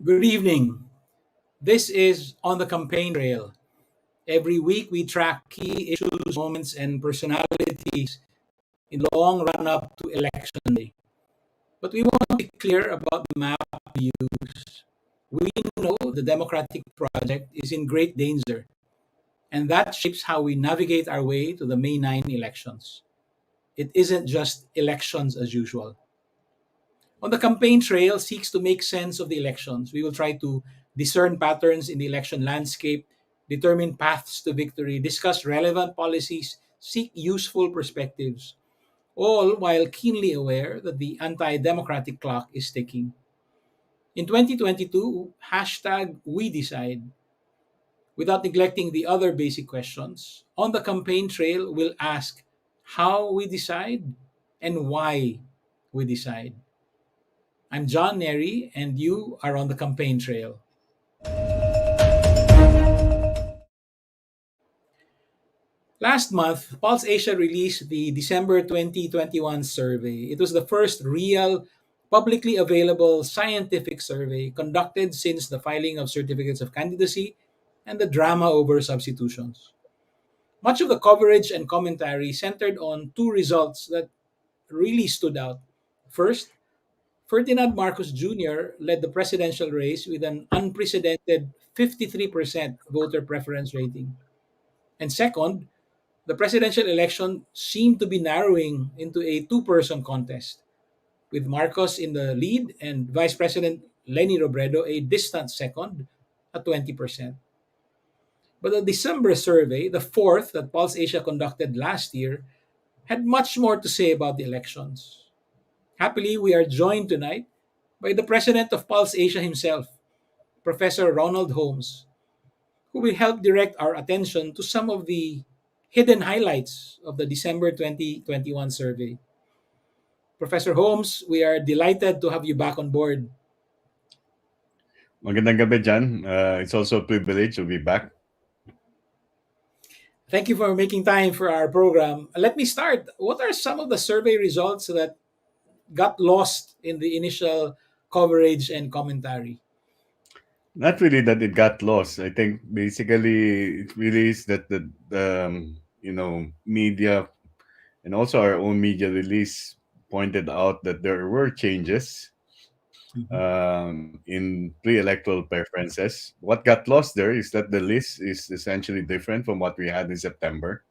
Good evening. This is On the Campaign Trail. Every week we track key issues, moments, and personalities in the long run up to Election Day. But we want to be clear about the map we use. We know the democratic project is in great danger, and that shapes how we navigate our way to the May 9 elections. It isn't just elections as usual. On the campaign trail seeks to make sense of the elections. We will try to discern patterns in the election landscape, determine paths to victory, discuss relevant policies, seek useful perspectives, all while keenly aware that the anti-democratic clock is ticking. In 2022, hashtag we decide, without neglecting the other basic questions. On the campaign trail, we'll ask how we decide and why we decide. I'm John Nery, and you are on the campaign trail. Last month, Pulse Asia released the December 2021 survey. It was the first real, publicly available scientific survey conducted since the filing of certificates of candidacy and the drama over substitutions. Much of the coverage and commentary centered on two results that really stood out. First, Ferdinand Marcos Jr. led the presidential race with an unprecedented 53% voter preference rating. And second, the presidential election seemed to be narrowing into a two-person contest, with Marcos in the lead and Vice President Leni Robredo a distant second at 20%. But the December survey, the fourth that Pulse Asia conducted last year, had much more to say about the elections. Happily, we are joined tonight by the president of Pulse Asia himself, Professor Ronald Holmes, who will help direct our attention to some of the hidden highlights of the December 2021 survey. Professor Holmes, we are delighted to have you back on board. Magandang gabi, Jan. It's also a privilege to be back. Thank you for making time for our program. Let me start. What are some of the survey results that got lost in the initial coverage and commentary? Not really that it got lost. I think basically it really is that the media and also our own media release pointed out that there were changes Mhm. in pre-electoral preferences. What got lost there is that the list is essentially different from what we had in September.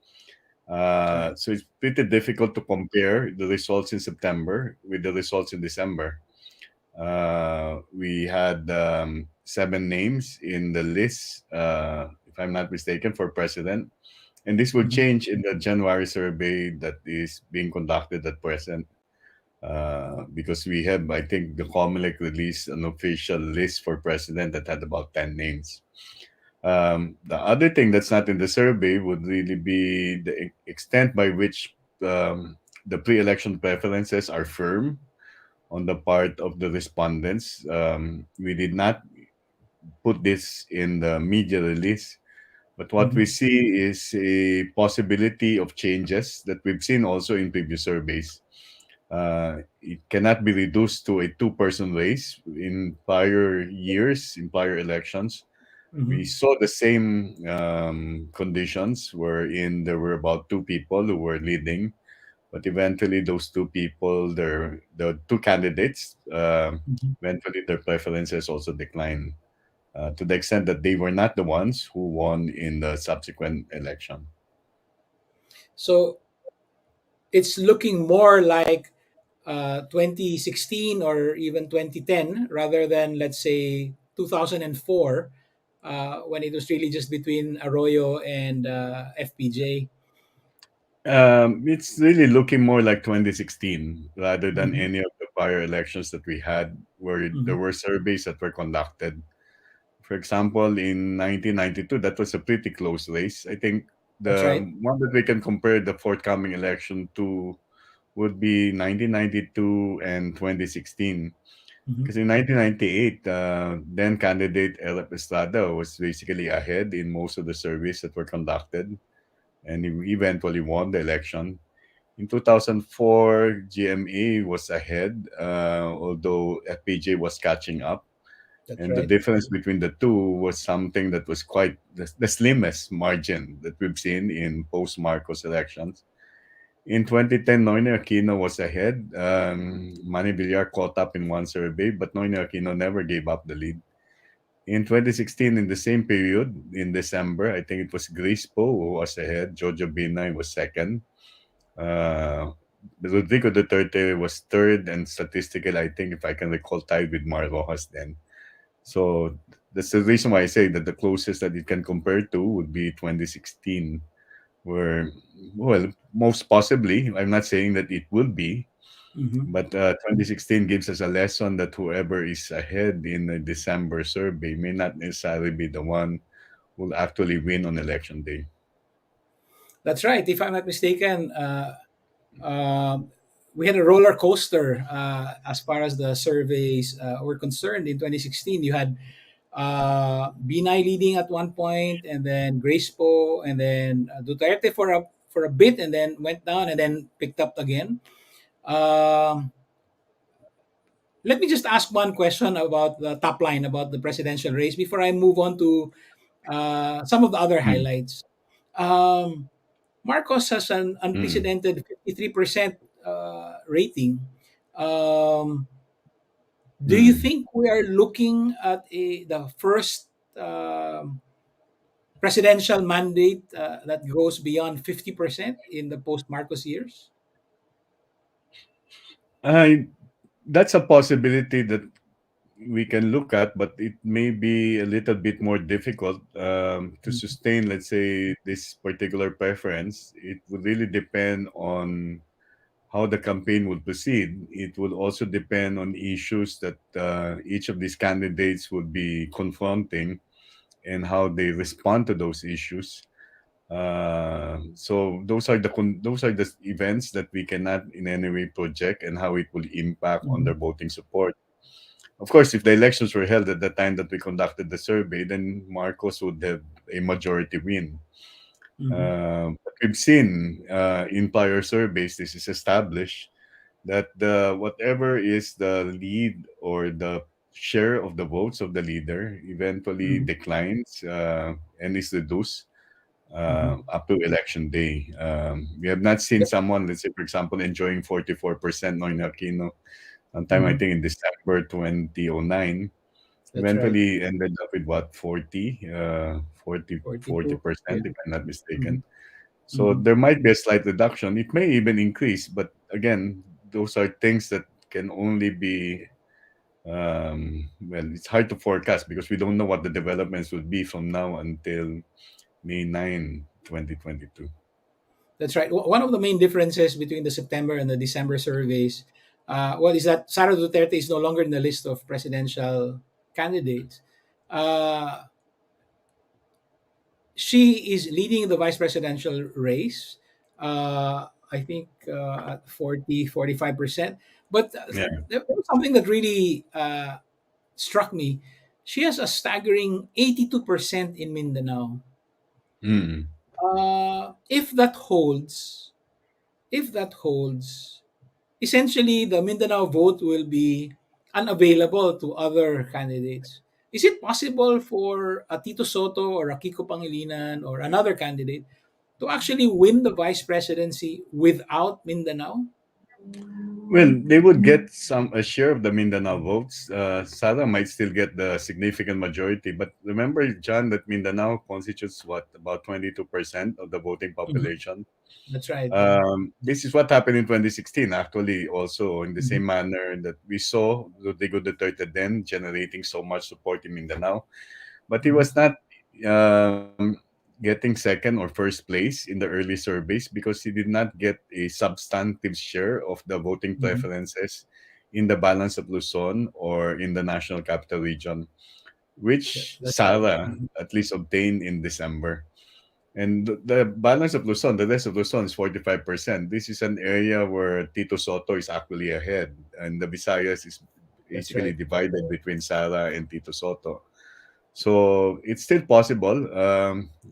Right. So it's pretty difficult to compare the results in September with the results in December. We had seven names in the list, if I'm not mistaken, for president. And this will Mhm. change in the January survey that is being conducted at present. Because we have, I think, the Comelec released an official list for president that had about 10 names. The other thing that's not in the survey would really be the extent by which the pre-election preferences are firm on the part of the respondents. We did not put this in the media release, but what we Mhm. see is a possibility of changes that we've seen also in previous surveys. It cannot be reduced to a two-person race. In prior years, in prior elections, we Mhm. saw the same conditions wherein there were about two people who were leading, but eventually those two people, the two candidates, Mhm. eventually their preferences also declined to the extent that they were not the ones who won in the subsequent election. So it's looking more like 2016 or even 2010 rather than, let's say, 2004, when it was really just between Arroyo and FPJ. It's really looking more like 2016 rather than Mhm. any of the prior elections that we had where there Mhm. were surveys that were conducted. For example, in 1992, that was a pretty close race. I think That's the right. one that we can compare the forthcoming election to would be 1992 and 2016. Mhm. Because in 1998, then candidate Elip Estrada was basically ahead in most of the surveys that were conducted, and he eventually won the election. In 2004, GMA was ahead, although FPJ was catching up. That's And the right. difference between the two was something that was quite the slimmest margin that we've seen in post Marcos elections. In 2010, Noynoy Aquino was ahead. Manny Villar caught up in one survey, but Noynoy Aquino never gave up the lead. In 2016, in the same period, in December, I think it was Grispo who was ahead. Jojo Binay was second. Uh, Rodrigo Duterte was third, and statistically, I think, if I can recall, tied with Mar Rojas then. So that's the reason why I say that the closest that it can compare to would be 2016, where, well, most possibly, I'm not saying that it will be, Hmm. but 2016 gives us a lesson that whoever is ahead in the December survey may not necessarily be the one who will actually win on election day. That's right. If I'm not mistaken, um, we had a roller coaster as far as the surveys were concerned. In 2016, you had Binay leading at one point, and then Gracepo, and then Duterte for a bit, and then went down, and then picked up again. Um, Let me just ask one question about the top line about the presidential race before I move on to some of the other Mm. highlights. Um, Marcos has an Mm. unprecedented 53% rating. Um, do you Mm. think we are looking at the first presidential mandate that goes beyond 50% in the post Marcos years? I That's a possibility that we can look at, but it may be a little bit more difficult to Mhm. sustain, let's say, this particular preference. It would really depend on how the campaign will proceed. It will also depend on issues that each of these candidates would be confronting and how they respond to those issues. So those are the events that we cannot in any way project and how it will impact on their Mhm. voting support. Of course, if the elections were held at the time that we conducted the survey, then Marcos would have a majority win. Mhm. But we've seen in prior surveys, this is established that the whatever is the lead or the share of the votes of the leader eventually Mhm. declines and is reduced Mhm. up to election day. We have not seen Yep. someone, let's say, for example, enjoying 44% Noynoy Aquino sometime, I Mhm. think, in December 2009. That's right. Eventually ended up with what, 40 42. Yeah. percent if I'm not mistaken. Mhm. So Mhm. there might be a slight reduction. It may even increase, but again, those are things that can only be well, it's hard to forecast because we don't know what the developments would be from now until May 9, 2022. That's right. One of the main differences between the September and the December surveys, is that Sara Duterte is no longer in the list of presidential candidates. Uh, she is leading the vice presidential race. I think at 45%. But Yeah. there was something that really struck me. She has a staggering 82% in Mindanao. Mm. If that holds, if that holds, essentially the Mindanao vote will be unavailable to other candidates. Is it possible for a Tito Soto or a Kiko Pangilinan or another candidate to actually win the vice presidency without Mindanao? Well, they would get some a share of the Mindanao votes. Sara might still get the significant majority, but remember, John, that Mindanao constitutes what, about 22% of the voting Mhm. population. That's right. Yeah. This is what happened in 2016, actually, also in the Mhm. same manner that we saw Rodrigo Duterte then generating so much support in Mindanao. But he Mhm. was not um, getting second or first place in the early surveys because he did not get a substantive share of the voting Mhm. preferences in the balance of Luzon or in the National Capital Region, which That's right. Sara Mhm. at least obtained in December. And the balance of Luzon, the rest of Luzon is 45%. This is an area where Tito Soto is actually ahead, and the Visayas is That's basically right. divided between Sara and Tito Soto. So it's still possible.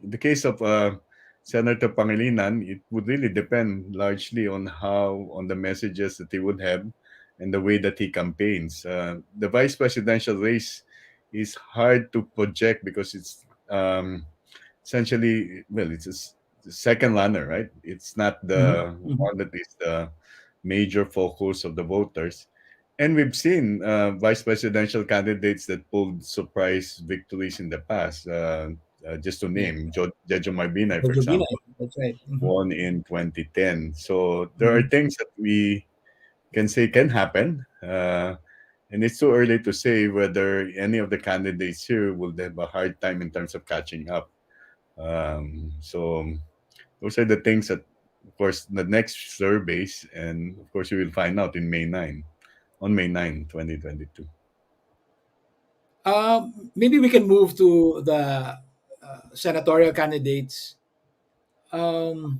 In the case of Senator Pangilinan, it would really depend largely on on the messages that he would have and the way that he campaigns. The vice presidential race is hard to project because it's essentially, well, it's the second runner, right? It's not Mm-hmm. the Mm-hmm. one that is the major focus of the voters. And we've seen vice presidential candidates that pulled surprise victories in the past. Just to Yeah. name, Jojo Marbinay, for Jobina, example, that's right. Mm-hmm. won in 2010. So there are Mm-hmm. things that we can say can happen. And it's too early to say whether any of the candidates here will have a hard time in terms of catching up. So those are the things that, of course, the next surveys, and of course, you will find out in May 9, 2022. Maybe we can move to the senatorial candidates. Um,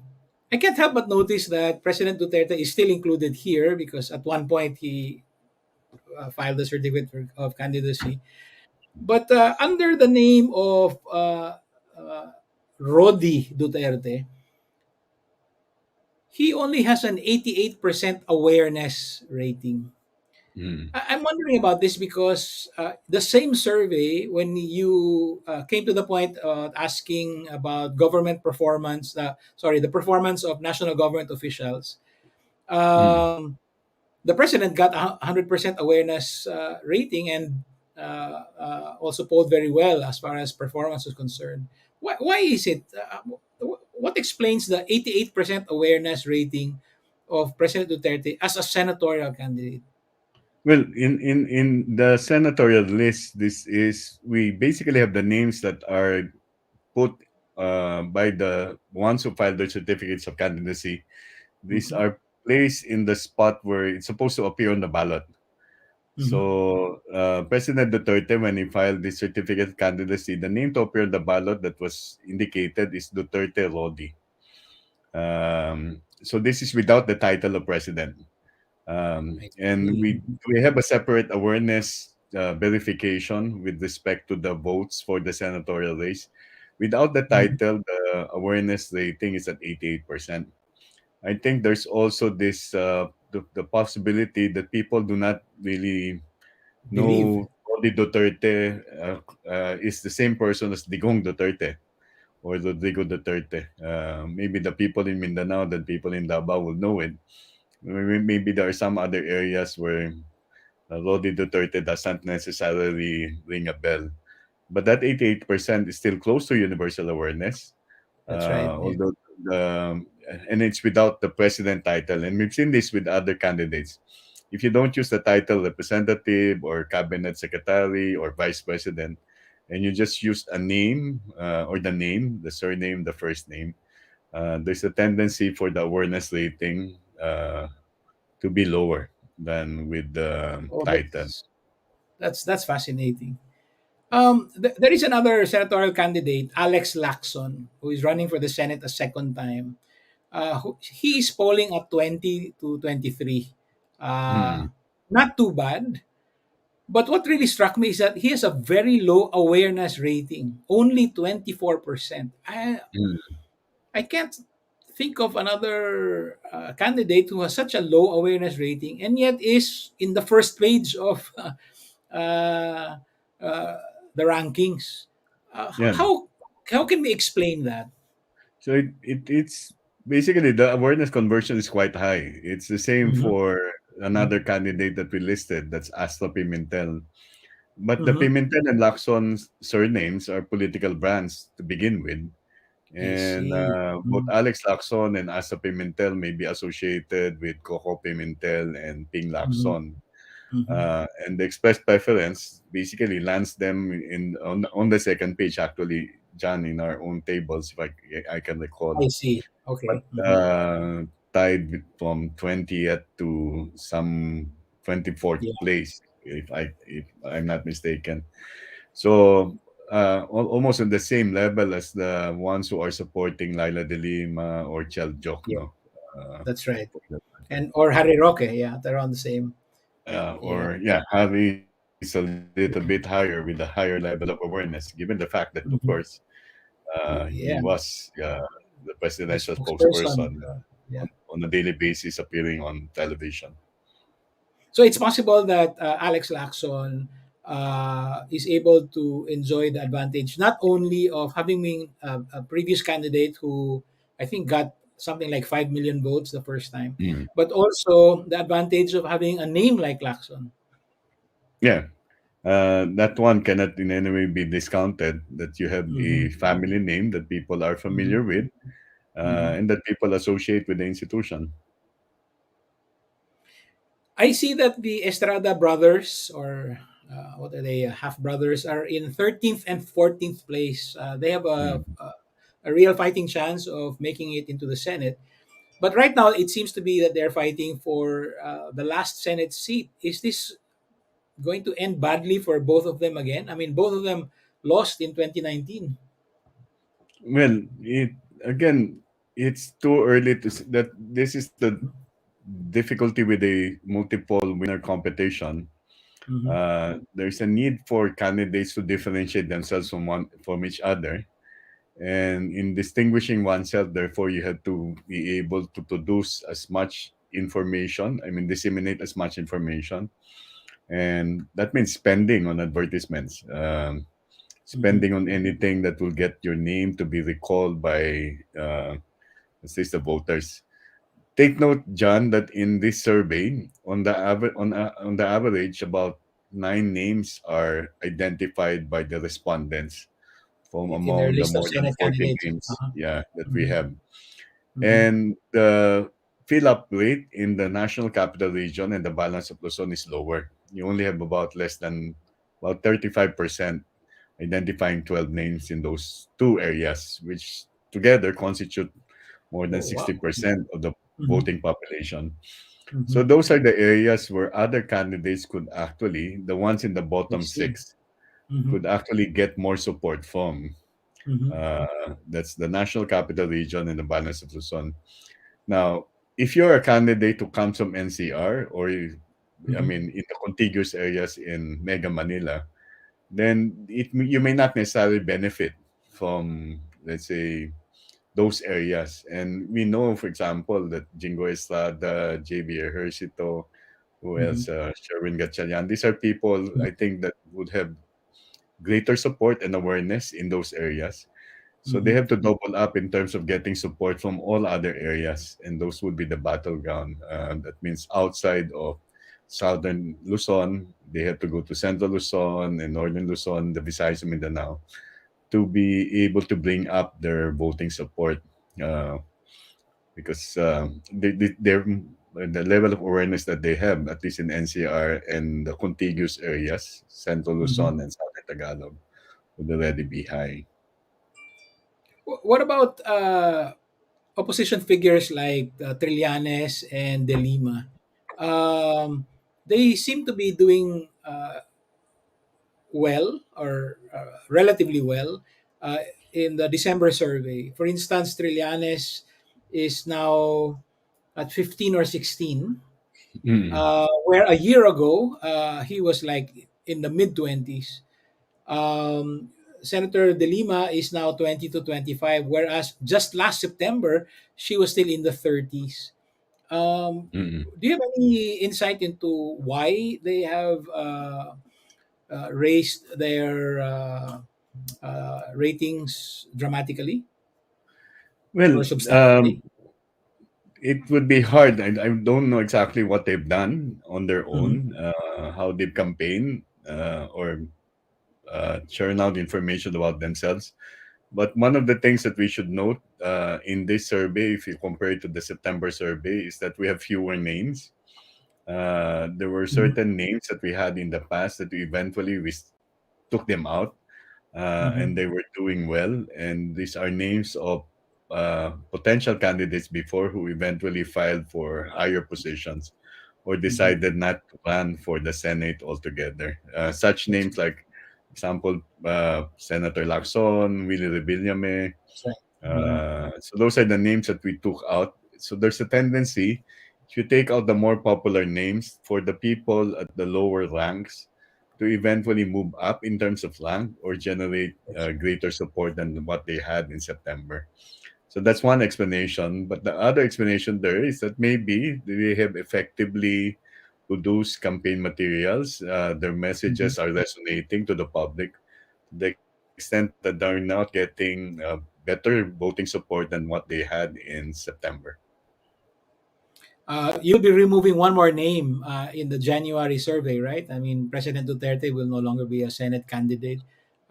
I can't help but notice that President Duterte is still included here because at one point he filed a certificate of candidacy. But under the name of uh, Rodi Duterte, he only has an 88% awareness rating. Mm. I'm wondering about this because the same survey, when you came to the point of asking about government performance, the performance of national government officials, Mm. um, the president got a 100% awareness rating and also polled very well as far as performance is concerned. Why is it? What explains the 88% awareness rating of President Duterte as a senatorial candidate? Well, in the senatorial list, this is we basically have the names that are put by the ones who filed their certificates of candidacy. These Mhm. are placed in the spot where it's supposed to appear on the ballot. Mhm. So, President Duterte, when he filed the certificate of candidacy, the name to appear on the ballot that was indicated is Duterte Rodi. So this is without the title of president. I And see. we have a separate awareness verification with respect to the votes for the senatorial race. Without the Mhm. title, the awareness rating is at 88%. I think there's also this the possibility that people do not really Believe. know Rodi Duterte is the same person as Digong Duterte or Rodrigo Duterte. Maybe the people in Mindanao, the people in Davao will know it. Maybe there are some other areas where Rodi Duterte doesn't necessarily ring a bell. But that 88% is still close to universal awareness, That's right. Yeah. although the, and it's without the president title. And we've seen this with other candidates. If you don't use the title representative or cabinet secretary or vice president, and you just use a name or the name, the surname, the first name, there's a tendency for the awareness rating to be lower than with the Oh, title. that's fascinating. There is another senatorial candidate, Alex Lacson, who is running for the Senate a second time. He is polling at 20 to 23. Uh, Mm, Not too bad. But what really struck me is that he has a very low awareness rating, only 24%. mm. I can't think of another candidate who has such a low awareness rating and yet is in the first page of uh, uh, the rankings. Uh, Yeah. how how can we explain that? So it's basically the awareness conversion is quite high. It's the same Mm-hmm. for another candidate that we listed, that's Asta Pimentel. But the Mm-hmm. Pimentel and Lacson surnames are political brands to begin with. I And see. both Mm-hmm. Alex Lacson and Asta Pimentel may be associated with Coco Pimentel and Ping Lacson. Mm-hmm. And the express preference basically lands them in on the second page, actually, John, in our own tables, if I can recall. I see. But Okay. Mm-hmm. tied from 20th to some 24th Yeah. place, if I'm not mistaken. So almost on the same level as the ones who are supporting Laila De Lima or Chel Yeah. Jokno. That's right. For that matter. And or Harry Roque. Yeah, they're on the same. Yeah. Or yeah, Harry is a little bit higher with a higher level of awareness, given the fact that, of course, Mhm. he was Yeah. the presidential The spokesperson spokesperson. Yeah. on a daily basis appearing on television. So it's possible that Alex Lacson is able to enjoy the advantage not only of having been a previous candidate who I think got something like 5 million votes the first time, Mm. but also the advantage of having a name like Lacson. Yeah. That one cannot in any way be discounted, that you have Mm-hmm. a family name that people are Mm-hmm. familiar with, Mm-hmm. and that people associate with the institution. I see that the Estrada brothers, or what are they, half brothers, are in 13th and 14th place. They have Mm. a real fighting chance of making it into the Senate. But right now, it seems to be that they're fighting for the last Senate seat. Is this going to end badly for both of them again? I mean, both of them lost in 2019. Well, it again, it's too early to that. This is the difficulty with a multiple winner competition. Mm-hmm. There's a need for candidates to differentiate themselves from each other, and in distinguishing oneself, therefore, you have to be able to produce as much information. I mean, disseminate as much information, and that means spending on advertisements. Mm-hmm. Spending on anything that will get your name to be recalled by, let's say, the voters. Take note, John, that in this survey, on the average, about 9 names are identified by the respondents from In their among the list of more than Senate 14 candidates. names, Uh-huh. yeah, that we Mm-hmm. have. Mm-hmm. And the fill up rate in the National Capital Region and the balance of Luzon is lower. You only have about less than about 35% identifying 12 names in those two areas, which together constitute more than Oh, wow. 60% of the Mm-hmm. voting population. Mm-hmm. So those are the areas where other candidates could actually, the ones in the I bottom see. six, Mm-hmm. could actually get more support from. Mm-hmm. That's the National Capital Region and the balance of Luzon. Now, if you're a candidate who comes from NCR or, I Mm-hmm. mean, in the contiguous areas in Mega Manila, then you may not necessarily benefit from, let's say, those areas. And we know, for example, that Jingo Estrada, JB Ejercito, who Mm-hmm. else, Sherwin Gatchalian, these are people I think that would have greater support and awareness in those areas. So they Mm-hmm. have to double up in terms of getting support from all other areas, and those would be the battleground. That means outside of southern Luzon, they have to go to central Luzon and northern Luzon, the Visayas and Mindanao, to be able to bring up their voting support. Uh, because the level of awareness that they have, at least in NCR and the contiguous areas, central Mm-hmm. Luzon and southern Tagalog, would already be high. What about opposition figures like Trillanes and De Lima? Um, they seem to be doing well, or relatively well, uh, in the December survey. For instance, Trillanes is now at 15 or 16, Mm. where a year ago he was like in the mid 20s. Um, Senator De Lima is now 20 to 25, whereas just last September, she was still in the 30s. Mm. Do you have any insight into why they have raised their ratings dramatically Well, or substantially? it would be hard. I don't know exactly what they've done on their Mm-hmm. own, how they've campaigned or churn out information about themselves. But one of the things that we should note in this survey, if you compare it to the September survey, is that we have fewer names. There were Mm-hmm. certain names that we had in the past that we eventually took them out, and Mm-hmm. they were doing well. And these are names of potential candidates before who eventually filed for higher positions or Mm-hmm. decided not to run for the Senate altogether. Such That's, names like, example, Senator Lacson, Willie Revillame. that's right. Mm-hmm. So those are the names that we took out. So there's a tendency, if you take out the more popular names, for the people at the lower ranks to eventually move up in terms of rank or generate That's right. greater support than what they had in September. So that's one explanation. But the other explanation there is that maybe they have effectively produce campaign materials. Their Mhm. messages are resonating to the public to the extent that they're not getting better voting support than what they had in September. You'll be removing one more name in the January survey, right? I mean, President Duterte will no longer be a Senate candidate.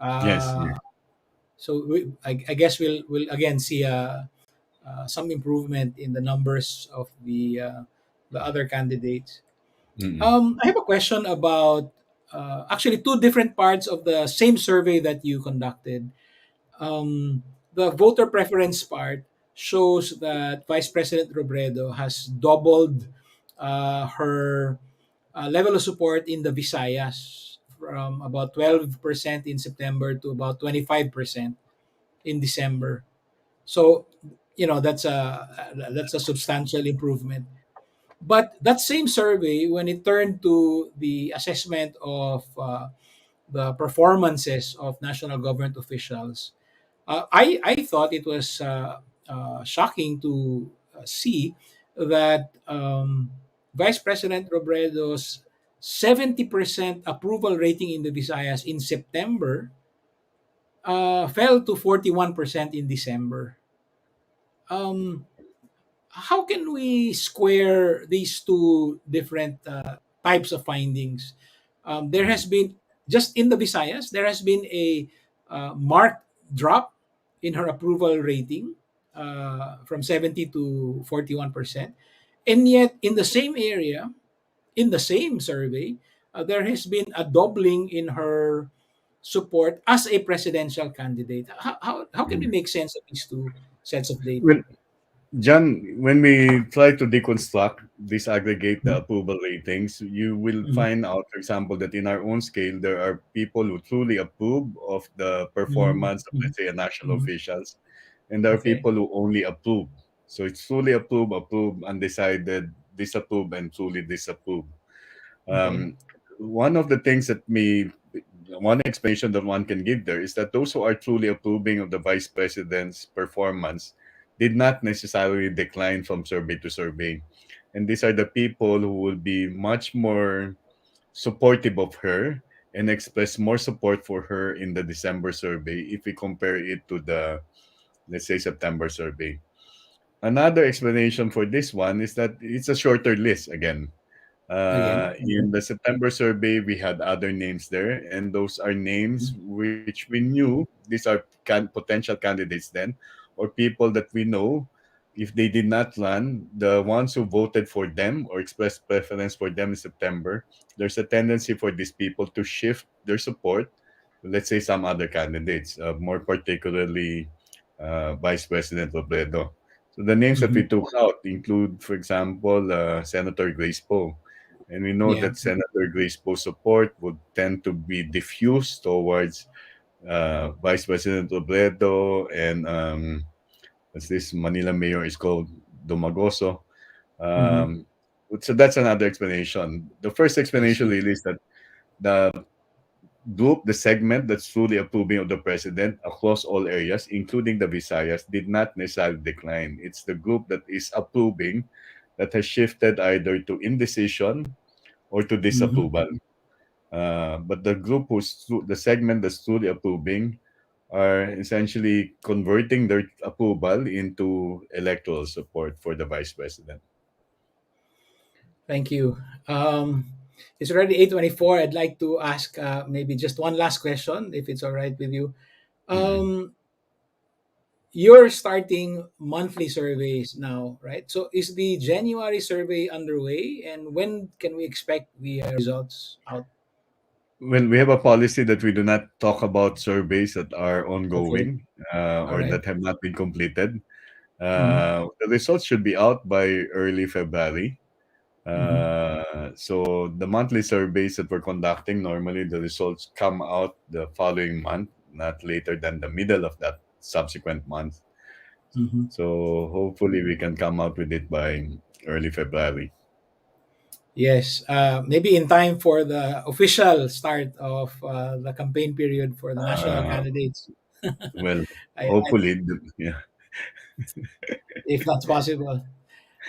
Yes. Uh, so I guess we'll again see some improvement in the numbers of the other candidates. Mm-mm. I have a question about actually two different parts of the same survey that you conducted. The voter preference part shows that Vice President Robredo has doubled her level of support in the Visayas from about 12% in September to about 25% in December. So, that's a substantial improvement. But that same survey, when it turned to the assessment of the performances of national government officials, I thought it was shocking to see that Vice President Robredo's 70% approval rating in the Visayas in September fell to 41% in December. Um, how can we square these two different types of findings? There has Mm-mm. been, just in the Visayas, there has been a marked drop in her approval rating from 70 to 41%. And yet, in the same area, in the same survey, there has been a doubling in her support as a presidential candidate. How can we Mm. make sense of these two sets of data? Well, John, when we try to deconstruct, disaggregate the approval ratings, you will Mhm. find out, for example, that in our own scale, there are people who truly approve of the Mhm. performance of, Mhm. let's say, a national Mhm. officials, and there are Okay. people who only approve. So it's truly approve, approve, undecided, disapprove, and truly disapprove. Okay. Um, one of the things that one explanation that one can give there is that those who are truly approving of the vice president's performance did not necessarily decline from survey to survey. And these are the people who will be much more supportive of her and express more support for her in the December survey if we compare it to the, let's say, September survey. Another explanation for this one is that it's a shorter list again. Again. In the September survey, we had other names there, and those are names Mhm. which we knew these are potential candidates then, or people that we know. If they did not run, the ones who voted for them or expressed preference for them in September, there's a tendency for these people to shift their support to, let's say, some other candidates, more particularly Vice President Robredo. So the names that we Mhm. took out include, for example, Senator Grace Poe. And we know Yeah. that Senator Grace Poe's support would tend to be diffused towards Vice President Robredo and as this Manila mayor is called Dumagoso. Mhm. Um, so that's another explanation. The first I explanation see. really is that the group, the segment that's truly approving of the president across all areas, including the Visayas, did not necessarily decline. It's the group that is approving that has shifted either to indecision or to Mhm. disapproval. But the segment that's truly approving are essentially converting their approval into electoral support for the vice president. Thank you. Um, it's already 8:24. I'd like to ask maybe just one last question, if it's all right with you. Mm-mm. Um, you're starting monthly surveys now, right? So is the January survey underway, and when can we expect the results out? Well, we have a policy that we do not talk about surveys that are Okay. ongoing All or right. that have not been completed. Mm-hmm. The results should be out by early February. Mm-hmm. So the monthly surveys that we're conducting, normally the results come out the following month, not later than the middle of that subsequent month. Mm-hmm. So hopefully we can come out with it by early February. Yes, maybe in time for the official start of the campaign period for the national Uh, candidates. well, I, hopefully, yeah. if that's possible.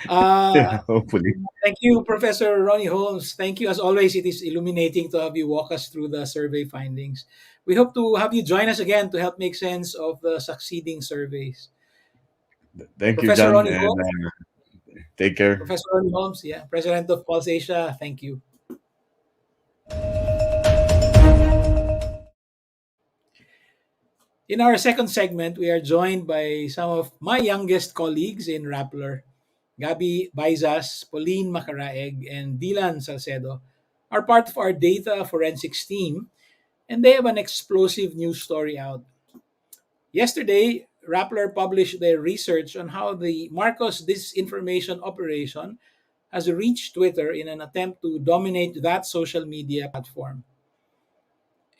Uh, Hopefully. Thank you, Professor Ronnie Holmes. Thank you. As always, it is illuminating to have you walk us through the survey findings. We hope to have you join us again to help make sense of the succeeding surveys. Thank you, Professor John, Ronnie and Holmes, take care. Professor Ronnie Holmes, yeah, President of Pulse Asia, thank you. In our second segment, we are joined by some of my youngest colleagues in Rappler. Gabi Baizas, Pauline Macaraeg, and Dylan Salcedo are part of our data forensics team, and they have an explosive news story out. Yesterday, Rappler published their research on how the Marcos disinformation operation has reached Twitter in an attempt to dominate that social media platform.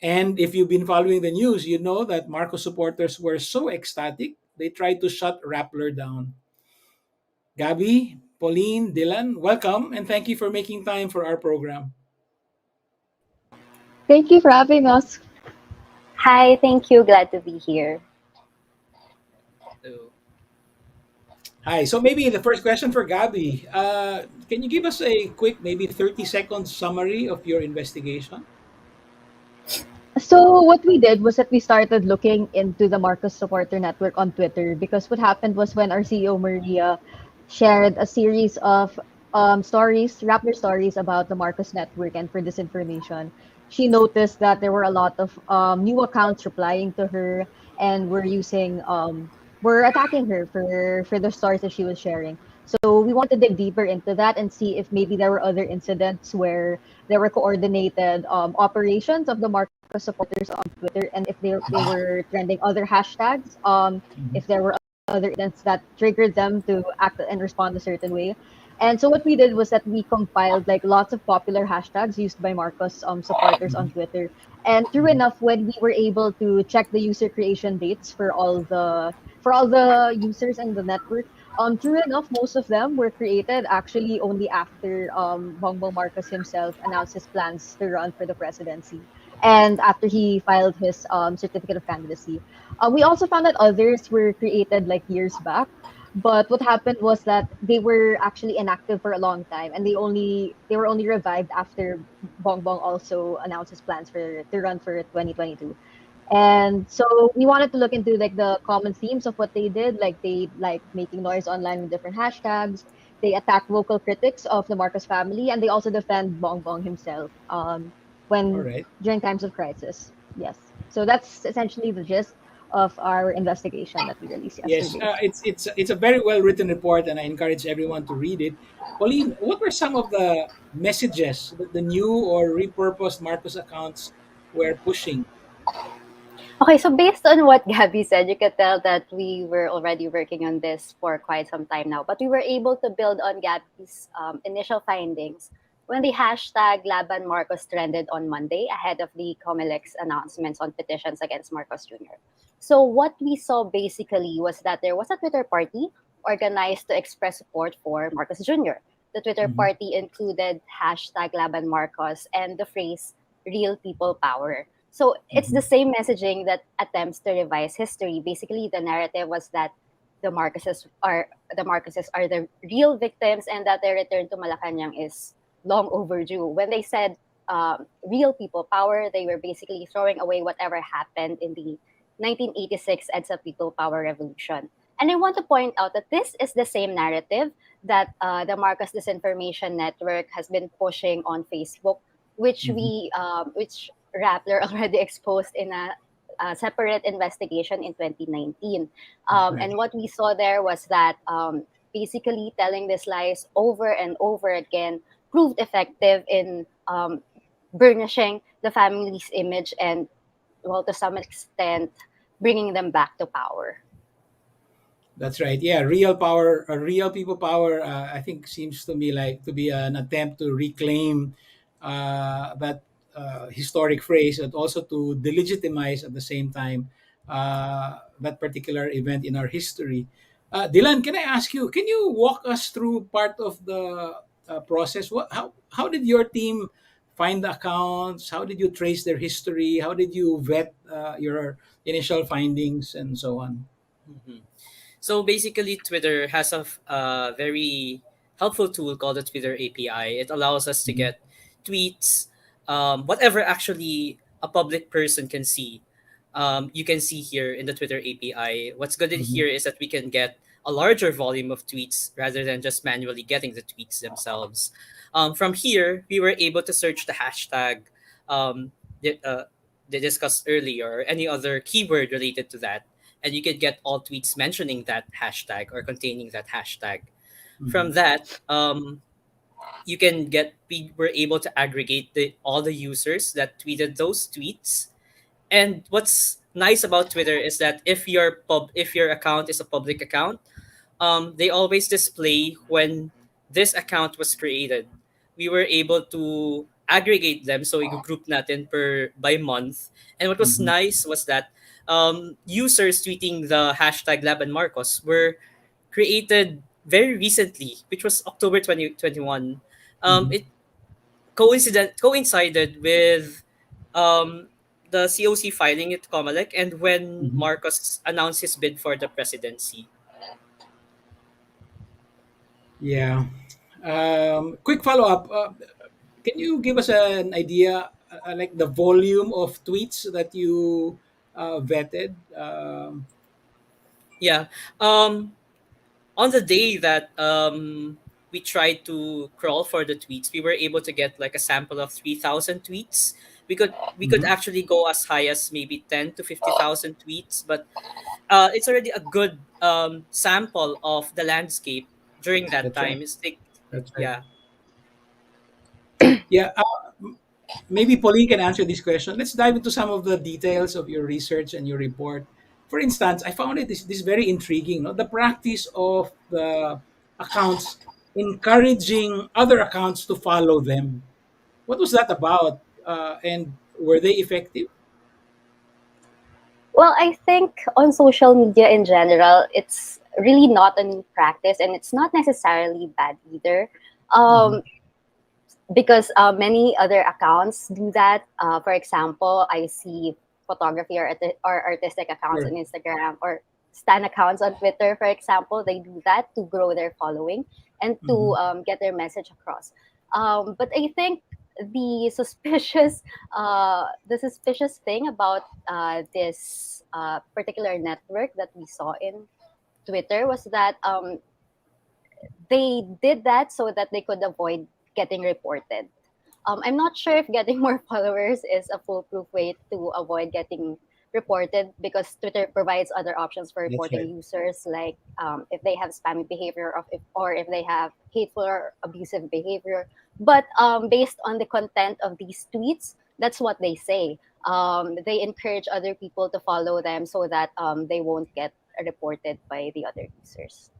And if you've been following the news, you know that Marcos supporters were so ecstatic, they tried to shut Rappler down. Gabby, Pauline, Dylan, welcome and thank you for making time for our program. Thank you for having us. Hi, thank you. Glad to be here. So, hi. So maybe the first question for Gabby. Can you give us a quick, maybe 30-second summary of your investigation? So what we did was that we started looking into the Marcos supporter network on Twitter because what happened was when our CEO Maria shared a series of stories, Rappler stories about the Marcos network and for disinformation, she noticed that there were a lot of new accounts replying to her and were attacking her for the stories that she was sharing. So we wanted to dig deeper into that and see if maybe there were other incidents where there were coordinated operations of the Marcos supporters on Twitter, and if they were trending other hashtags, Mhm. if there were other events that triggered them to act and respond a certain way. And so what we did was that we compiled like lots of popular hashtags used by Marcos supporters on Mhm. Twitter. And true Mhm. enough, when we were able to check the user creation dates for all the users in the network, true enough, most of them were created actually only after Bongbong Marcos himself announced his plans to run for the presidency and after he filed his certificate of candidacy. We also found that others were created like years back. But what happened was that they were actually inactive for a long time, and they were only revived after Bongbong also announced his plans for to run for 2022. And so we wanted to look into like the common themes of what they did. Like they like making noise online with different hashtags. They attack vocal critics of the Marcos family, and they also defend Bongbong himself All when right. during times of crisis. Yes. So that's essentially the gist of our investigation that we released Yes, yesterday. it's a very well written report, and I encourage everyone to read it. Pauline, what were some of the messages that the new or repurposed Marcos accounts were pushing? Okay, so based on what Gabby said, you could tell that we were already working on this for quite some time now. But we were able to build on Gabby's initial findings when the hashtag Laban Marcos trended on Monday ahead of the Comelec's announcements on petitions against Marcos Jr. So what we saw basically was that there was a Twitter party organized to express support for Marcos Jr. The Twitter Mhm. party included hashtag Laban Marcos and the phrase real people power. So it's the Mhm. same messaging that attempts to revise history. Basically, the narrative was that the Marcoses are the real victims and that their return to Malacanang is long overdue. When they said real people power, they were basically throwing away whatever happened in the 1986 EDSA People Power Revolution. And I want to point out that this is the same narrative that the Marcos Disinformation Network has been pushing on Facebook, Mhm. which Rappler already exposed in a separate investigation in 2019. That's right. And what we saw there was that basically telling these lies over and over again proved effective in burnishing the family's image and, well, to some extent, bringing them back to power. That's right. Yeah, real power, real people power. I think seems to me like to be an attempt to reclaim that historic phrase, and also to delegitimize at the same time that particular event in our history. Dylan, can I ask you? Can you walk us through part of the process? How did your team find the accounts? How did you trace their history? How did you vet your initial findings and so on? Mhm. So basically, Twitter has a very helpful tool called the Twitter API. It allows us to Mhm. get tweets, whatever actually a public person can see. You can see here in the Twitter API. What's good in Mhm. here is that we can get a larger volume of tweets rather than just manually getting the tweets themselves. From here, we were able to search the hashtag um, that, they discussed earlier, or any other keyword related to that, and you could get all tweets mentioning that hashtag or containing that hashtag. From Mhm. that, you can get we were able to aggregate all the users that tweeted those tweets. And what's nice about Twitter is that if your account is a public account, they always display when this account was created. We were able to aggregate them, so group natin per by month. And what was Mhm. nice was that users tweeting the hashtag Laban Marcos were created very recently, which was October 2021. Mhm. It coincided with um, the COC filing at Comelec and when Mhm. Marcos announced his bid for the presidency. Yeah. Quick follow up. Can you give us an idea, like the volume of tweets that you vetted? Yeah. Um, on the day that we tried to crawl for the tweets, we were able to get like a sample of 3,000 tweets. We could Mhm. actually go as high as maybe 10 to 50,000 tweets, but it's already a good sample of the landscape during that That's right. time. It's like, That's right. yeah, Yeah. Maybe Pauline can answer this question. Let's dive into some of the details of your research and your report. For instance, I found this very intriguing. No? The practice of the accounts encouraging other accounts to follow them. What was that about? And were they effective? Well, I think on social media in general, it's really not a new practice and it's not necessarily bad either. Mhm. Um, because many other accounts do that. For example, I see photography or artistic accounts on Sure. Instagram or stan accounts on Twitter, for example. They do that to grow their following and to Mhm. get their message across. But I think the suspicious thing about this particular network that we saw in Twitter was that they did that so that they could avoid getting reported. I'm not sure if getting more followers is a foolproof way to avoid getting reported because Twitter provides other options for That's reporting right. users, like if they have spammy behavior or if they have hateful or abusive behavior. But based on the content of these tweets, that's what they say. They encourage other people to follow them so that they won't get reported by the other users.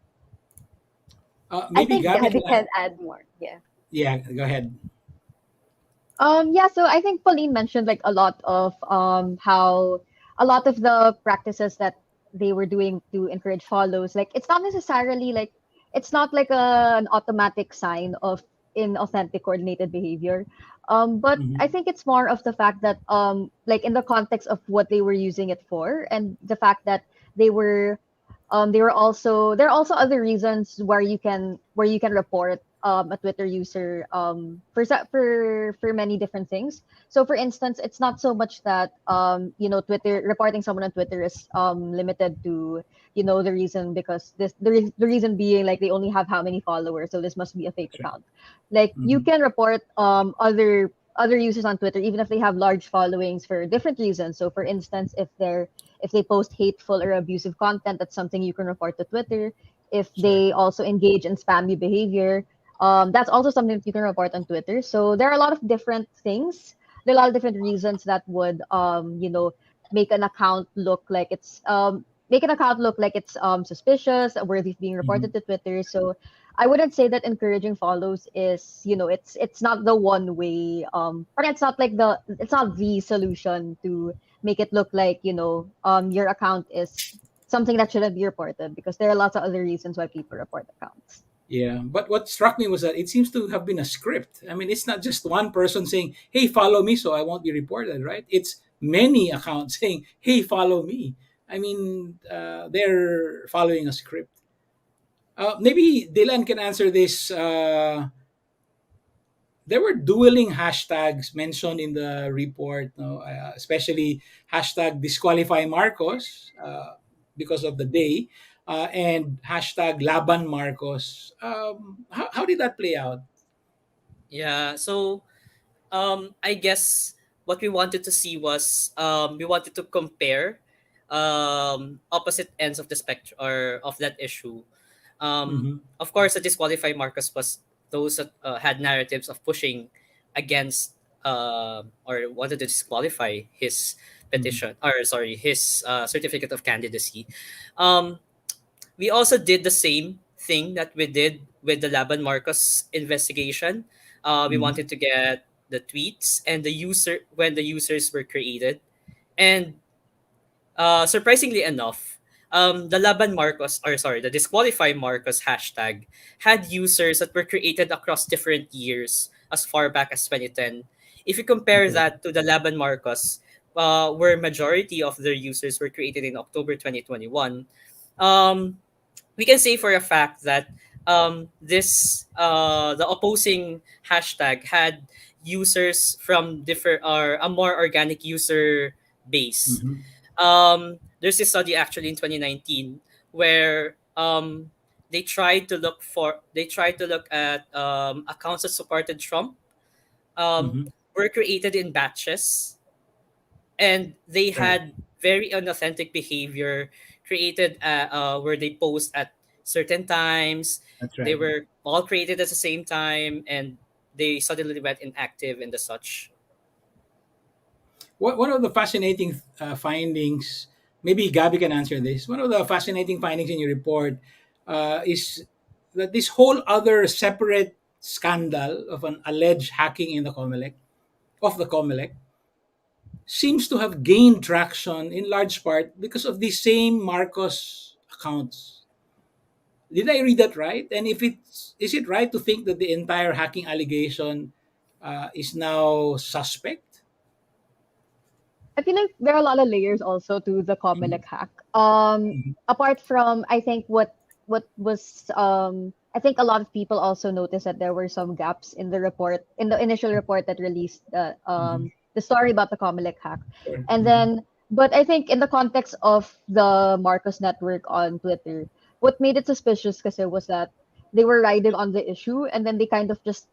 I Maybe think Gabby Gabby can. can add more. Yeah. Yeah, go ahead. Yeah, so I think Pauline mentioned like a lot of how a lot of the practices that they were doing to encourage follows, like it's not necessarily like it's not like an automatic sign of inauthentic coordinated behavior. But I Mhm. think it's more of the fact that like in the context of what they were using it for and the fact that they were they were also there are also other reasons where you can report a Twitter user for many different things. So for instance, it's not so much that Twitter reporting someone on Twitter is limited to the reason because the reason being like they only have how many followers, so this must be a fake That's right. account. Like you Mhm. can report other users on Twitter even if they have large followings for different reasons. So for instance, if they post hateful or abusive content, that's something you can report to Twitter. If Sure. they also engage in spammy behavior, that's also something that you can report on Twitter. So there are a lot of different things. There are a lot of different reasons that would, make an account look like it's suspicious, worthy of being reported Mhm. to Twitter. So I wouldn't say that encouraging follows is, it's not the one way, or it's not the solution to make it look like your account is something that shouldn't be reported because there are lots of other reasons why people report accounts. Yeah, but what struck me was that it seems to have been a script. I mean, it's not just one person saying, "Hey, follow me," so I won't be reported, right? It's many accounts saying, "Hey, follow me." I mean, they're following a script. Maybe Dylan can answer this. There were dueling hashtags mentioned in the report, no? Especially hashtag disqualify Marcos because of the day, and hashtag Laban Marcos. How did that play out? Yeah. So I guess what we wanted to see was we wanted to compare opposite ends of the spectrum or of that issue. Mm-hmm, Of course, the disqualify Marcus was those that had narratives of pushing against or wanted to disqualify his mm-hmm, petition or sorry his certificate of candidacy. Um, we also did the same thing that we did with the Laban Marcos investigation. We mm-hmm, wanted to get the tweets and the user when the users were created, and surprisingly enough, the Laban Marcos or sorry, the disqualify Marcos hashtag had users that were created across different years as far back as 2010. If you compare okay. that to the Laban Marcos, where majority of their users were created in October 2021, um, we can say for a fact that this the opposing hashtag had users from different or a more organic user base. Mm-hmm, There's this study actually in 2019 where they tried to look at accounts that supported Trump um, mm-hmm, were created in batches, and they right. had very unauthentic behavior created where they post at certain times. That's They right. were all created at the same time, and they suddenly went inactive and the such. One of the fascinating findings, maybe Gabby can answer this. One of the fascinating findings in your report is that this whole other separate scandal of an alleged hacking in the Comelec, of the Comelec, seems to have gained traction in large part because of the same Marcos accounts. Did I read that right? And if it's is it right to think that the entire hacking allegation is now suspect? I feel like there are a lot of layers also to the Mhm, Comelec hack. mhm, Apart from, I think what was I think a lot of people also noticed that there were some gaps in the report, in the initial report that released mhm. the story about the Comelec hack, Sure. and Mhm, then but I think in the context of the Marcos network on Twitter, what made it suspicious kasi was that they were riding on the issue, and then they kind of just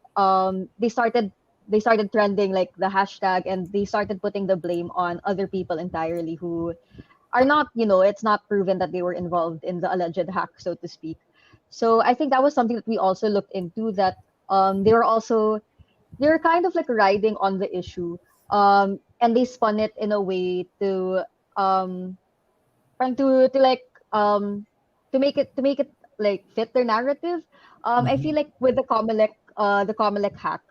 they started trending like the hashtag, and they started putting the blame on other people entirely who are not, it's not proven that they were involved in the alleged hack, so to speak. So I think that was something that we also looked into, that they were kind of like riding on the issue, and they spun it in a way to um trying to like um to make it like fit their narrative. I mhm, feel like with the Comelec hack,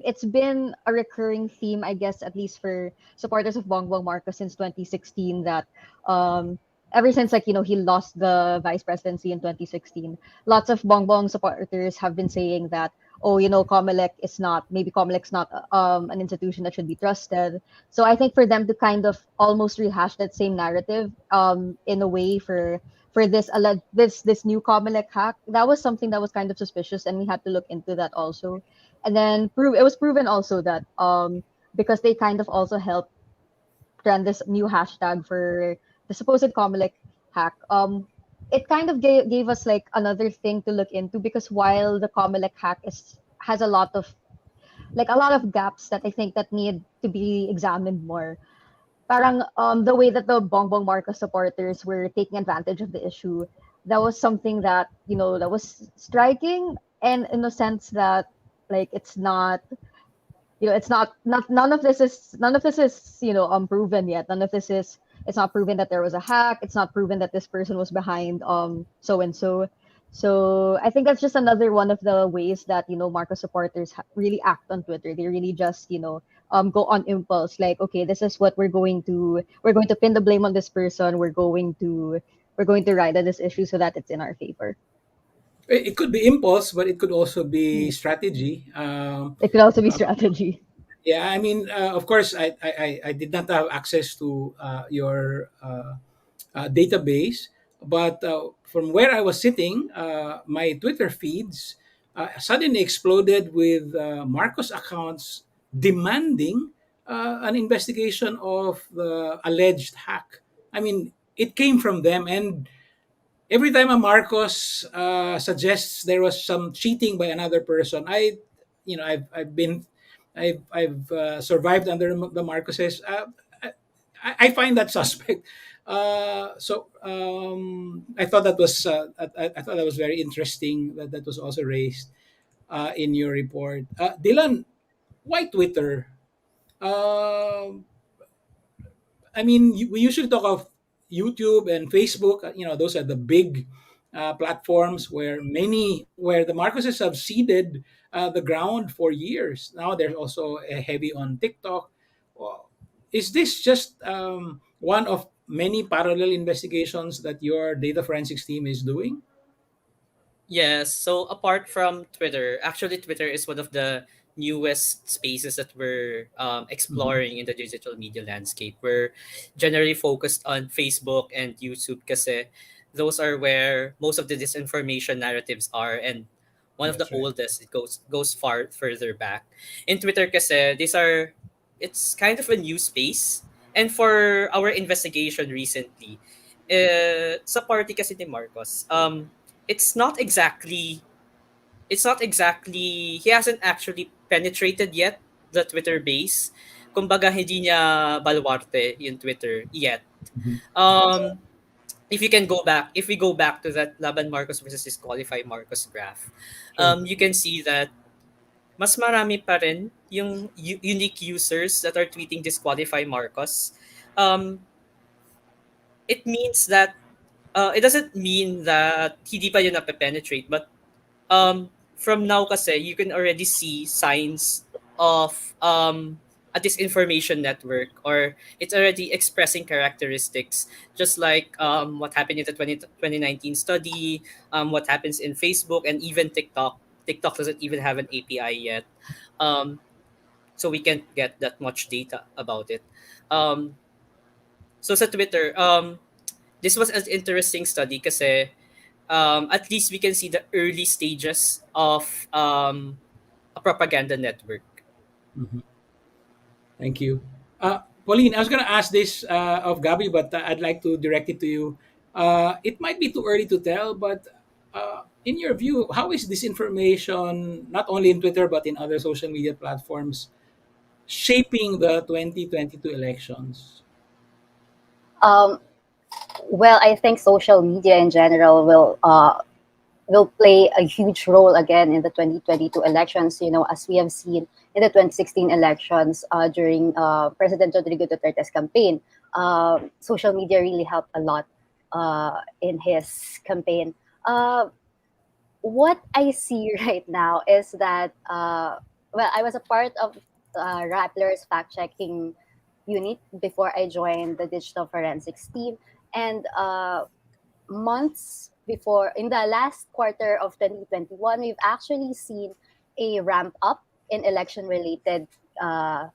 it's been a recurring theme, I guess, at least for supporters of Bongbong Marcos since 2016. That um, ever since, like, he lost the vice presidency in 2016, lots of Bongbong supporters have been saying that, oh, Comelec's not an institution that should be trusted. So I think for them to kind of almost rehash that same narrative in a way for this new Comelec hack, that was something that was kind of suspicious, and we had to look into that also. And then it was proven also that because they kind of also helped trend this new hashtag for the supposed Comelec hack. It kind of gave us like another thing to look into, because while the Comelec hack is has a lot of gaps that I think that need to be examined more. Parang the way that the Bongbong Marcos supporters were taking advantage of the issue, that was something that, that was striking, and in the sense that, like, it's not, it's not none of this is, proven yet. None of this is It's not proven that there was a hack. It's not proven that this person was behind so and so. So I think that's just another one of the ways that, Marcos supporters really act on Twitter. They really just, go on impulse, like, okay, this is what we're going to pin the blame on this person. We're going to ride on this issue so that it's in our favor. It could be impulse, but it could also be Mm. strategy. It could also be strategy. Yeah, I mean, of course, I did not have access to your database. But from where I was sitting, my Twitter feeds suddenly exploded with Marcos accounts demanding an investigation of the alleged hack. I mean, it came from them, and every time a Marcos suggests there was some cheating by another person, I've survived under the Marcoses. I find that suspect. I thought that was I thought that was very interesting that that was also raised in your report. Dylan, why Twitter? Um I mean, we usually talk of YouTube and Facebook. Those are the big platforms where the Marcoses have seeded the ground for years. Now they're also heavy on TikTok. Well, is this just one of many parallel investigations that your data forensics team is doing? Yes. So apart from Twitter, actually Twitter is one of the newest spaces that we're Mhm. exploring in the digital media landscape. We're generally focused on Facebook and YouTube kasi those are where most of the disinformation narratives are, and one of the That's right. oldest. It goes far further back. In Twitter kasi it's kind of a new space. And for our investigation recently, sa party kasi ni Marcos, it's not exactly he hasn't actually penetrated yet the Twitter base. Kumbaga hindi niya baluarte yung Twitter yet. Mhm. Um if we go back to that Laban Marcos versus disqualify Marcos graph, Sure. you can see that mas marami pa rin yung unique users that are tweeting disqualify Marcos. Um, it means that it doesn't mean that hindi pa yun nape-penetrate, but from now kasi you can already see signs of a disinformation network, or it's already expressing characteristics just like what happened in the 2019 study, what happens in Facebook and even TikTok doesn't even have an API yet, um, so we can't get that much data about it. um, so sa Twitter, this was an interesting study kasi at least we can see the early stages of a propaganda network. Mhm. Thank you. Pauline, I was going to ask this of Gabi, but I'd like to direct it to you. It might be too early to tell, but in your view, how is this information, not only in Twitter, but in other social media platforms, shaping the 2022 elections? Um, well, I think social media in general will play a huge role again in the 2022 elections. You know, as we have seen in the 2016 elections during President Rodrigo Duterte's campaign, social media really helped a lot in his campaign. Uh, what I see right now is that, well, I was a part of Rappler's fact checking unit before I joined the digital forensics team. And months before, in the last quarter of 2021, we've actually seen a ramp up in election related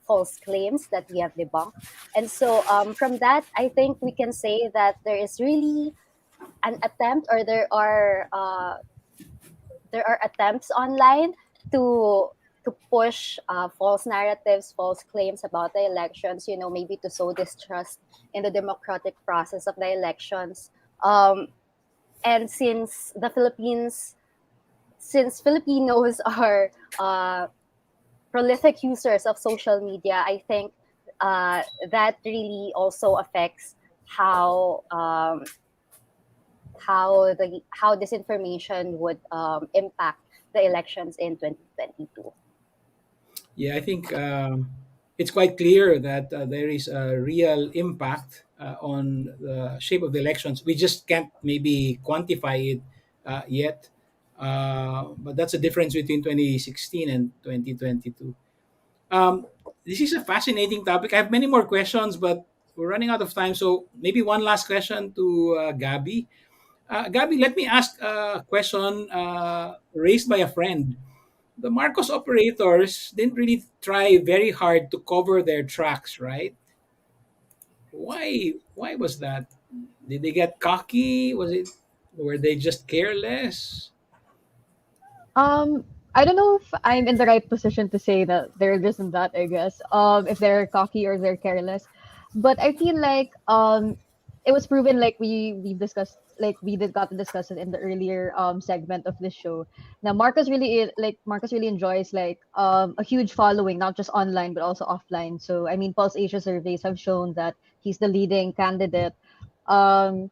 false claims that we have debunked. And so from that, I think we can say that there is really an attempt, or there are attempts online to push false narratives, false claims about the elections. You know, maybe to sow distrust in the democratic process of the elections. And since Filipinos are prolific users of social media, I think that really also affects how how disinformation would impact the elections in 2022. Yeah, I think it's quite clear that there is a real impact on the shape of the elections. We just can't maybe quantify it yet, but that's the difference between 2016 and 2022. Um, this is a fascinating topic. I have many more questions, but we're running out of time. So maybe one last question to Gabby. Gabby, let me ask a question raised by a friend. The Marcos operators didn't really try very hard to cover their tracks, right? Why was that? Did they get cocky? Was it were they just careless? Um, I don't know if I'm in the right position to say that they're this and that, I guess. If they're cocky or they're careless. But I feel like it was proven like we discussed like we did got to discuss it in the earlier segment of this show. Now Marcus really enjoys like a huge following, not just online but also offline. So I mean Pulse Asia surveys have shown that he's the leading candidate. Um,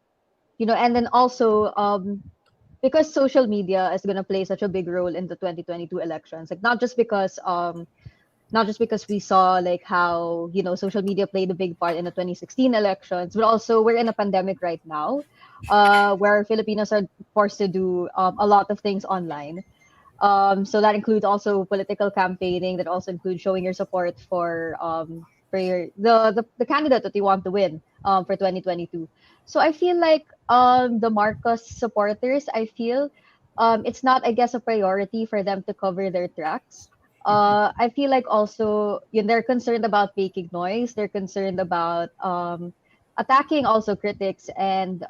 and then also because social media is going to play such a big role in the 2022 elections, like not just because we saw like how social media played a big part in the 2016 elections, but also we're in a pandemic right now, where Filipinos are forced to do a lot of things online. So that includes also political campaigning. That also includes showing your support for the candidate that you want to win for 2022. So I feel like the Marcos supporters, I feel it's not, I guess, a priority for them to cover their tracks. I feel like also they're concerned about making noise. They're concerned about attacking also critics and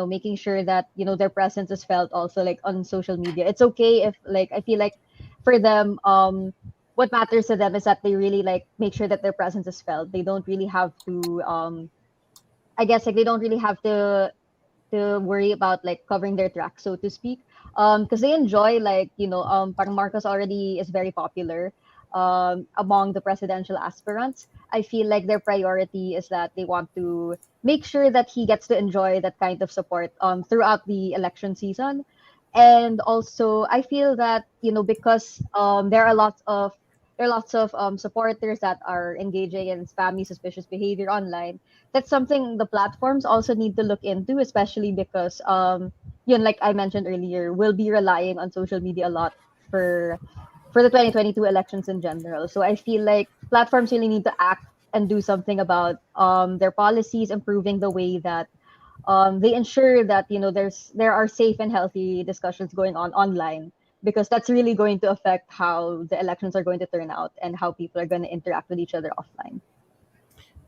making sure that their presence is felt also like on social media. It's okay if like I feel like for them what matters to them is that they really like make sure that their presence is felt. They don't really have to I guess like they don't really have to worry about like covering their track, so to speak. Because they enjoy like parang Marcos already is very popular among the presidential aspirants. I feel like their priority is that they want to make sure that he gets to enjoy that kind of support throughout the election season. And also I feel that because there are lots of supporters that are engaging in spammy suspicious behavior online. That's something the platforms also need to look into, especially because like I mentioned earlier, we'll be relying on social media a lot for the 2022 elections in general. So I feel like platforms really need to act and do something about their policies, improving the way that they ensure that there are safe and healthy discussions going on online, because that's really going to affect how the elections are going to turn out and how people are going to interact with each other offline.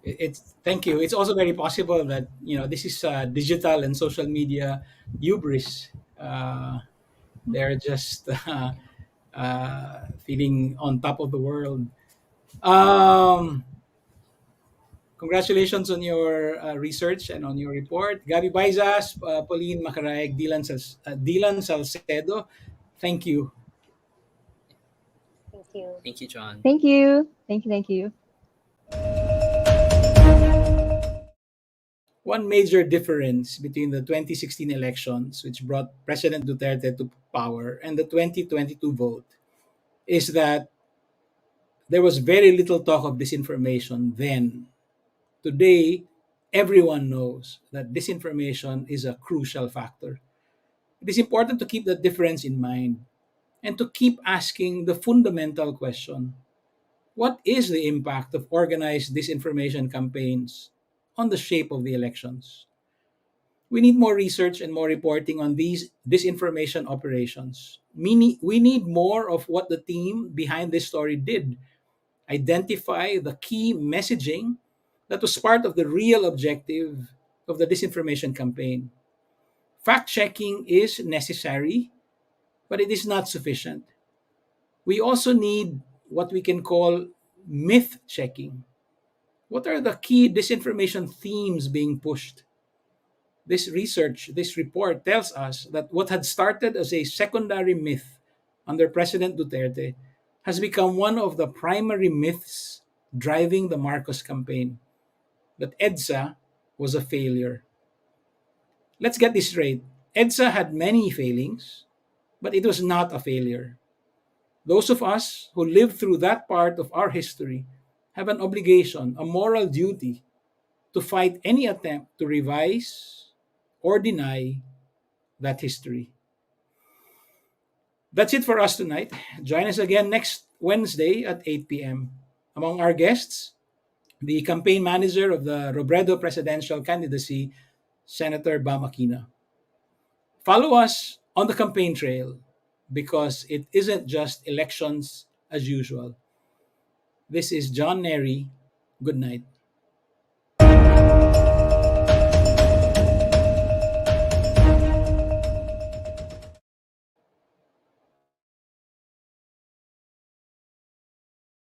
It's thank you. It's also very possible that this is digital and social media hubris. They're just feeling on top of the world. Um, Congratulations on your research and on your report. Gabi Baizas, Pauline Macaraeg, Dylan Salcedo, thank you. Thank you. Thank you, John. Thank you. Thank you. Thank you. One major difference between the 2016 elections, which brought President Duterte to power, and the 2022 vote is that there was very little talk of disinformation then. Today, everyone knows that disinformation is a crucial factor. It is important to keep that difference in mind and to keep asking the fundamental question: what is the impact of organized disinformation campaigns on the shape of the elections? We need more research and more reporting on these disinformation operations. We need more of what the team behind this story did: identify the key messaging that was part of the real objective of the disinformation campaign. Fact checking is necessary, but it is not sufficient. We also need what we can call myth checking. What are the key disinformation themes being pushed? This report tells us that what had started as a secondary myth under President Duterte has become one of the primary myths driving the Marcos campaign, that EDSA was a failure. Let's get this straight. EDSA had many failings, but it was not a failure. Those of us who lived through that part of our history have an obligation, a moral duty, to fight any attempt to revise or deny that history. That's it for us tonight. Join us again next Wednesday at 8 p.m. Among our guests, the campaign manager of the Robredo presidential candidacy, Senator Bam Aquina. Follow us on the campaign trail, because it isn't just elections as usual. This is John Nery. Good night.